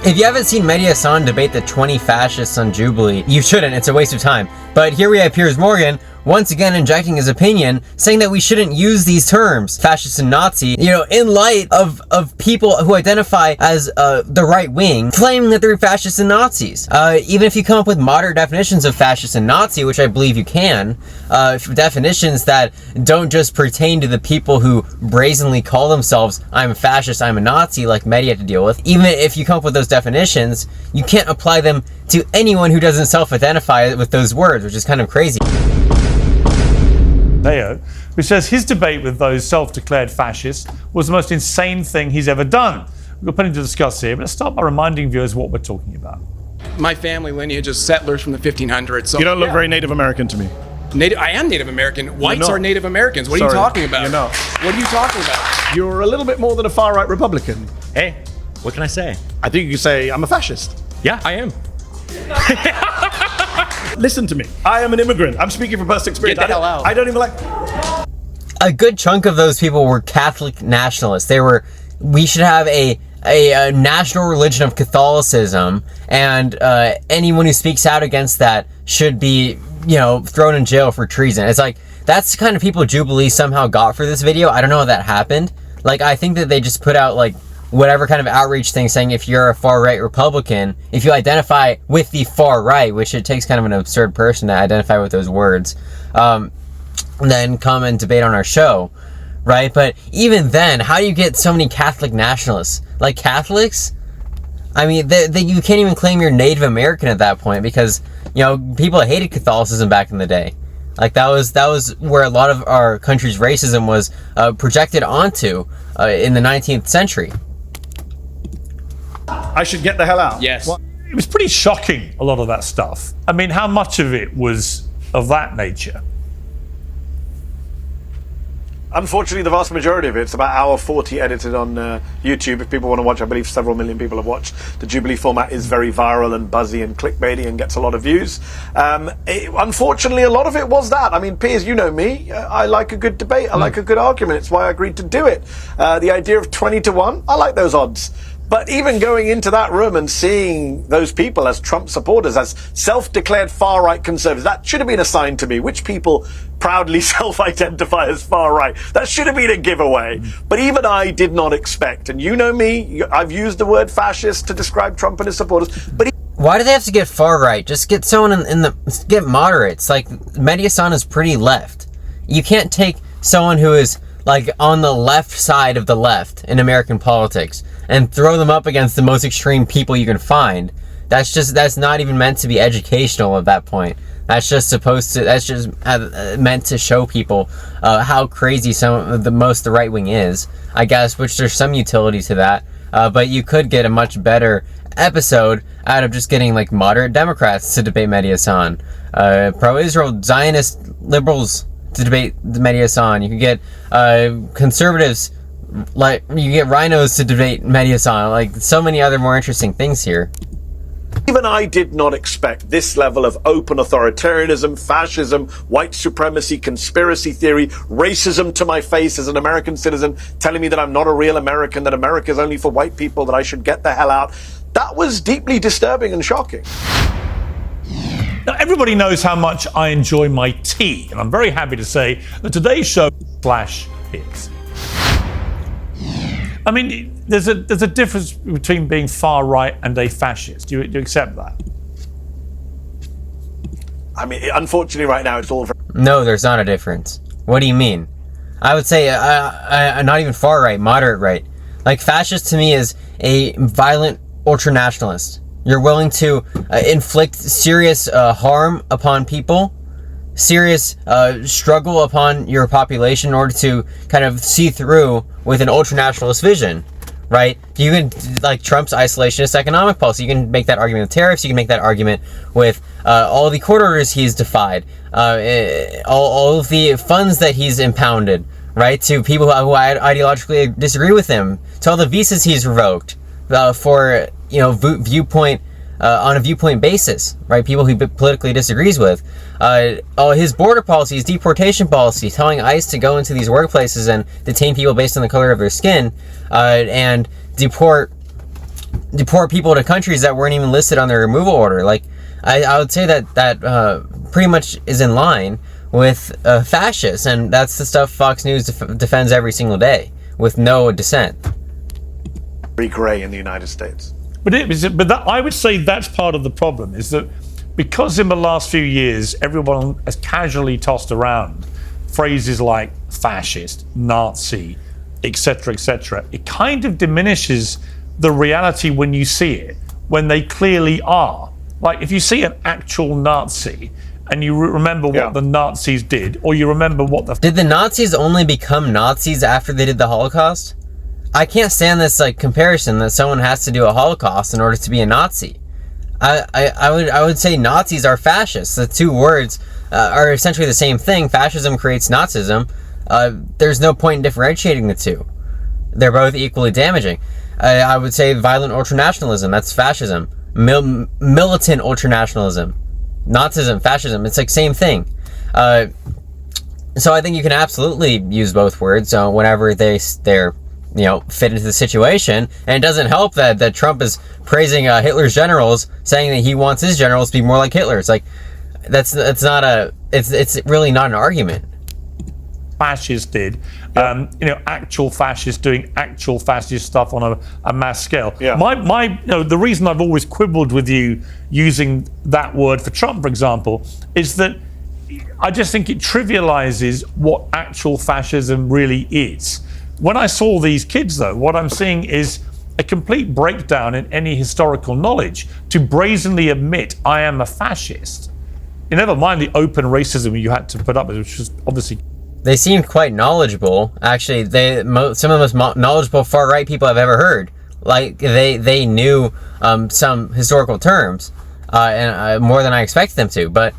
If you haven't seen Mehdi Hassan debate the 20 fascists on Jubilee, you shouldn't, it's a waste of time. But here we have Piers Morgan, once again injecting his opinion, saying that we shouldn't use these terms, fascist and Nazi, in light of people who identify as the right wing, claiming that they're fascists and Nazis. Even if you come up with moderate definitions of fascist and Nazi, which I believe you can, definitions that don't just pertain to the people who brazenly call themselves, I'm a fascist, I'm a Nazi, like Mehdi had to deal with, even if you come up with those definitions, you can't apply them to anyone who doesn't self-identify with those words, which is kind of crazy. Who says his debate with those self-declared fascists was the most insane thing he's ever done. We've got plenty to discuss here, but let's start by reminding viewers what we're talking about. My family lineage is settlers from the 1500s. So you don't look very Native American to me. I am Native American. Whites are Native Americans. What are you talking about? You're not. What are you talking about? You're a little bit more than a far-right Republican. Hey, what can I say? I think you could say I'm a fascist. Yeah, I am. Listen to me. I am an immigrant. I'm speaking from personal experience. Get the hell out. I don't even like... A good chunk of those people were Catholic nationalists. We should have a national religion of Catholicism, and anyone who speaks out against that should be, thrown in jail for treason. It's like, that's the kind of people Jubilee somehow got for this video. I don't know how that happened. Like, I think that they just put out, like, whatever kind of outreach thing saying if you're a far-right Republican, if you identify with the far-right, which it takes kind of an absurd person to identify with those words, then come and debate on our show, right? But even then, how do you get so many Catholic nationalists? Like, Catholics? I mean, you can't even claim you're Native American at that point because, people hated Catholicism back in the day. Like, that was where a lot of our country's racism was projected onto in the 19th century. I should get the hell out. Yes. What? It was pretty shocking, a lot of that stuff. I mean, how much of it was of that nature? Unfortunately, the vast majority of it, it's about hour 40 edited on YouTube. If people want to watch, I believe several million people have watched. The Jubilee format is very viral and buzzy and clickbaity and gets a lot of views. Unfortunately, a lot of it was that. I mean, Piers, you know me. I like a good debate. I like a good argument. It's why I agreed to do it. The idea of 20-1, I like those odds. But even going into that room and seeing those people as Trump supporters, as self-declared far-right conservatives, that should have been a sign to me. Which people proudly self-identify as far-right? That should have been a giveaway. But even I did not expect, and you know me, I've used the word fascist to describe Trump and his supporters, but why do they have to get far-right? Just get someone get moderates. Like, Mehdi Hassan is pretty left. You can't take someone who is, like, on the left side of the left in American politics and throw them up against the most extreme people you can find. That's not even meant to be educational at that point. That's just meant to show people how crazy the right wing is, I guess, which there's some utility to that. But you could get a much better episode out of just getting, like, moderate Democrats to debate Mehdi Hassan, pro-Israel Zionist liberals to debate Mehdi Hassan. You could get conservatives, like, you get rhinos to debate Mehdi Hassan. Like, so many other more interesting things here. even I did not expect this level of open authoritarianism, fascism, white supremacy, conspiracy theory, racism to my face as an American citizen, telling me that I'm not a real American, that America is only for white people, that I should get the hell out. That was deeply disturbing and shocking. Now, everybody knows how much I enjoy my tea, and I'm very happy to say that today's show /Piers. I mean, there's a difference between being far right and a fascist. Do you accept that? I mean, unfortunately, right now it's all very... No, there's not a difference. What do you mean? I would say not even far right, moderate right. Like, fascist to me is a violent ultranationalist. You're willing to inflict serious harm upon people, serious struggle upon your population in order to kind of see through with an ultranationalist vision, right? You can, like Trump's isolationist economic policy, you can make that argument with tariffs, you can make that argument with all the court orders he's defied, all of the funds that he's impounded, right, to people who ideologically disagree with him, to all the visas he's revoked for, you know, viewpoint, on a viewpoint basis, right? People he politically disagrees with. His border policy, his deportation policy, telling ICE to go into these workplaces and detain people based on the color of their skin, and deport deport people to countries that weren't even listed on their removal order. Like, I would say that pretty much is in line with fascists, and that's the stuff Fox News defends every single day with no dissent. Very grey in the United States. But I would say that's part of the problem, is that because in the last few years everyone has casually tossed around phrases like fascist, Nazi, etc., it kind of diminishes the reality when you see it, when they clearly are. Like, if you see an actual Nazi and you remember what the Nazis did, or you remember what the... Did the Nazis only become Nazis after they did the Holocaust? I can't stand this like comparison that someone has to do a Holocaust in order to be a Nazi. I would say Nazis are fascists. The two words are essentially the same thing. Fascism creates Nazism. There's no point in differentiating the two. They're both equally damaging. I would say violent ultranationalism, that's fascism. Militant ultranationalism, Nazism, fascism, it's like same thing. So I think you can absolutely use both words whenever they're fit into the situation. And it doesn't help that Trump is praising Hitler's generals, saying that he wants his generals to be more like Hitler. It's like it's really not an argument. Fascists did, actual fascists doing actual fascist stuff on a mass scale. The reason I've always quibbled with you using that word for Trump, for example, is that I just think it trivializes what actual fascism really is. When I saw these kids, though, what I'm seeing is a complete breakdown in any historical knowledge to brazenly admit I am a fascist. Never mind the open racism you had to put up with, which was obviously... They seemed quite knowledgeable. Actually, some of the most knowledgeable far-right people I've ever heard. Like, they knew some historical terms, and more than I expected them to. But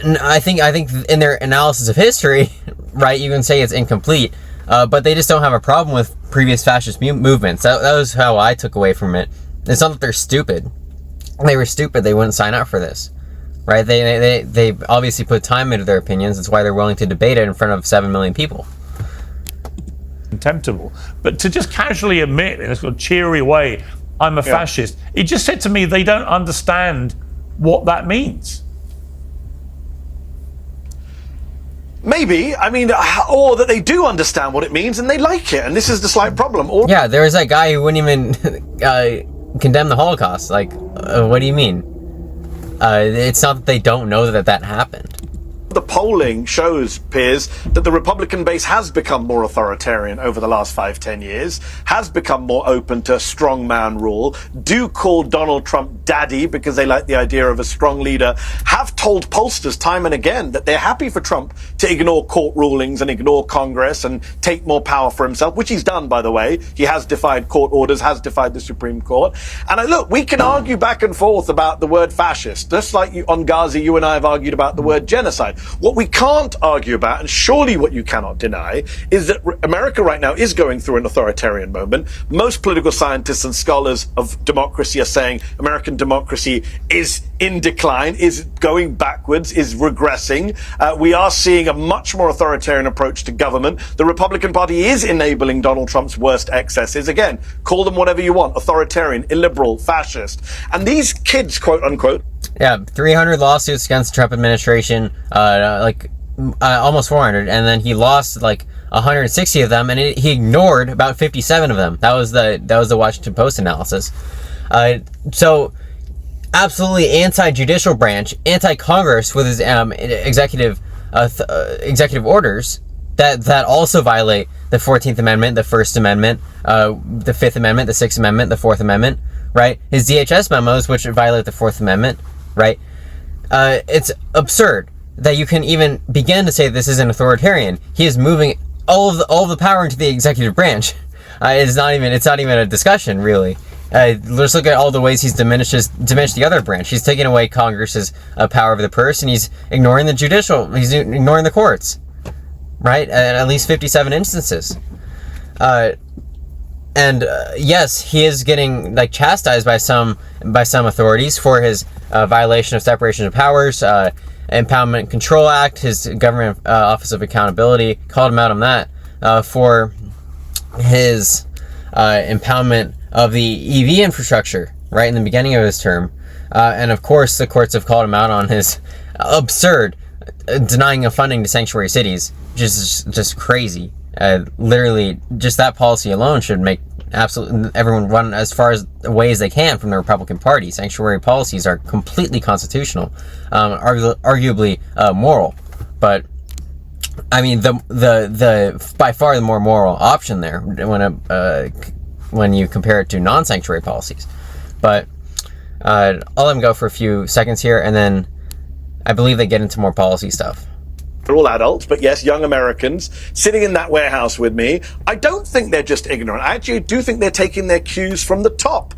I think in their analysis of history, right, you can say it's incomplete. But they just don't have a problem with previous fascist movements. That was how I took away from it. It's not that they're stupid. If they were stupid, they wouldn't sign up for this. Right? They obviously put time into their opinions. That's why they're willing to debate it in front of 7 million people. Contemptible. But to just casually admit in a sort of cheery way, I'm a fascist, it just said to me they don't understand what that means. Maybe, or that they do understand what it means and they like it, and this is the slight problem. There was that guy who wouldn't even condemn the Holocaust. Like, what do you mean? It's not that they don't know that happened. The polling shows, Piers, that the Republican base has become more authoritarian over the last 5-10 years, has become more open to strongman rule, do call Donald Trump daddy because they like the idea of a strong leader, have told pollsters time and again that they're happy for Trump to ignore court rulings and ignore Congress and take more power for himself, which he's done, by the way. He has defied court orders, has defied the Supreme Court. And look, we can argue back and forth about the word fascist, just like on Gaza, you and I have argued about the word genocide. What we can't argue about, and surely what you cannot deny, is that America right now is going through an authoritarian moment. Most political scientists and scholars of democracy are saying American democracy is in decline, is going backwards, is regressing. We are seeing a much more authoritarian approach to government. The Republican Party is enabling Donald Trump's worst excesses. Again, call them whatever you want: authoritarian, illiberal, fascist. And these kids, quote unquote, 300 lawsuits against the Trump administration, almost 400, and then he lost like 160 of them, and he ignored about 57 of them. That was the Washington Post analysis. So absolutely anti-judicial branch, anti-Congress with his executive orders that also violate the 14th Amendment, the First Amendment, the Fifth Amendment, the Sixth Amendment, the Fourth Amendment, right? His DHS memos, which violate the Fourth Amendment, right? It's absurd that you can even begin to say this is an authoritarian. He is moving all of the power into the executive branch. It's not even a discussion, really. Let's look at all the ways he's diminished the other branch. He's taken away Congress's power of the purse, and he's ignoring the judicial. He's ignoring the courts, right? At least 57 instances. Yes, he is getting chastised by some authorities for his violation of separation of powers, Impoundment Control Act. His Government Office of Accountability called him out on that for his impoundment of the EV infrastructure right in the beginning of his term. And of course, the courts have called him out on his absurd denying of funding to sanctuary cities, which is just crazy. Literally, just that policy alone should make absolutely everyone run as far away as they can from the Republican Party. Sanctuary policies are completely constitutional, arguably moral, but I mean the by far the more moral option there when you compare it to non-sanctuary policies. But I'll let them go for a few seconds here, and then I believe they get into more policy stuff. They're all adults, but yes, young Americans sitting in that warehouse with me. I don't think they're just ignorant. I actually do think they're taking their cues from the top.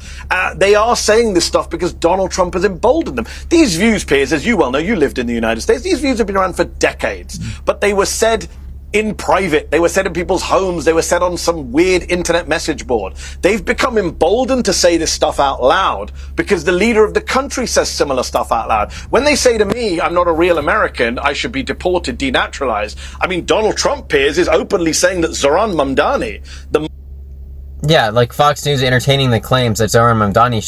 They are saying this stuff because Donald Trump has emboldened them. These views, Piers, as you well know, you lived in the United States, these views have been around for decades, but they were said in private. They were said in people's homes. They were said on some weird internet message board. They've become emboldened to say this stuff out loud because the leader of the country says similar stuff out loud. When they say to me, I'm not a real American, I should be deported, denaturalized. I mean, Donald Trump, Piers, is openly saying that Zoran Mamdani, yeah, like Fox News entertaining the claims that Zoran Mamdani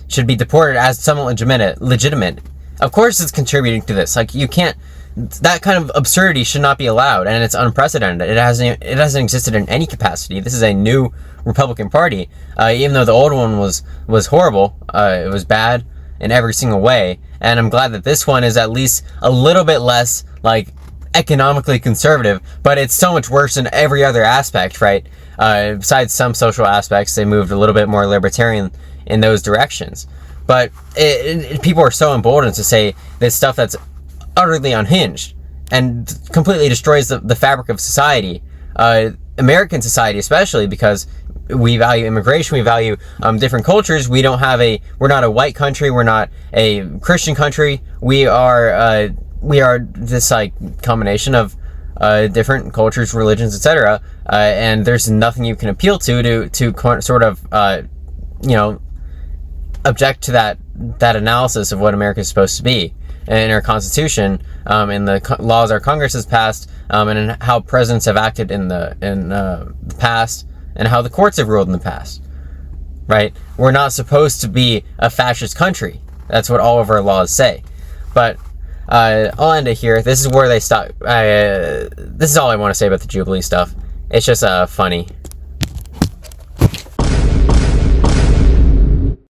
should be deported as somewhat legitimate. Of course it's contributing to this. Like, you can't, that kind of absurdity should not be allowed, and it's unprecedented. It hasn't existed in any capacity. This is a new Republican Party, even though the old one was horrible. It was bad in every single way, and I'm glad that this one is at least a little bit less, like, economically conservative, but it's so much worse in every other aspect, right? Besides some social aspects, they moved a little bit more libertarian in those directions. But people are so emboldened to say this stuff that's utterly unhinged and completely destroys the fabric of society, American society especially, because we value immigration, we value different cultures. We're not a white country, we're not a Christian country. We are this like combination of different cultures, religions, etc. And there's nothing you can appeal to sort of object to that analysis of what America is supposed to be in our Constitution, in the laws our Congress has passed, and in how presidents have acted in the past, and how the courts have ruled in the past. Right? We're not supposed to be a fascist country. That's what all of our laws say. But I'll end it here. This is where they stop. This is all I want to say about the Jubilee stuff. It's just funny.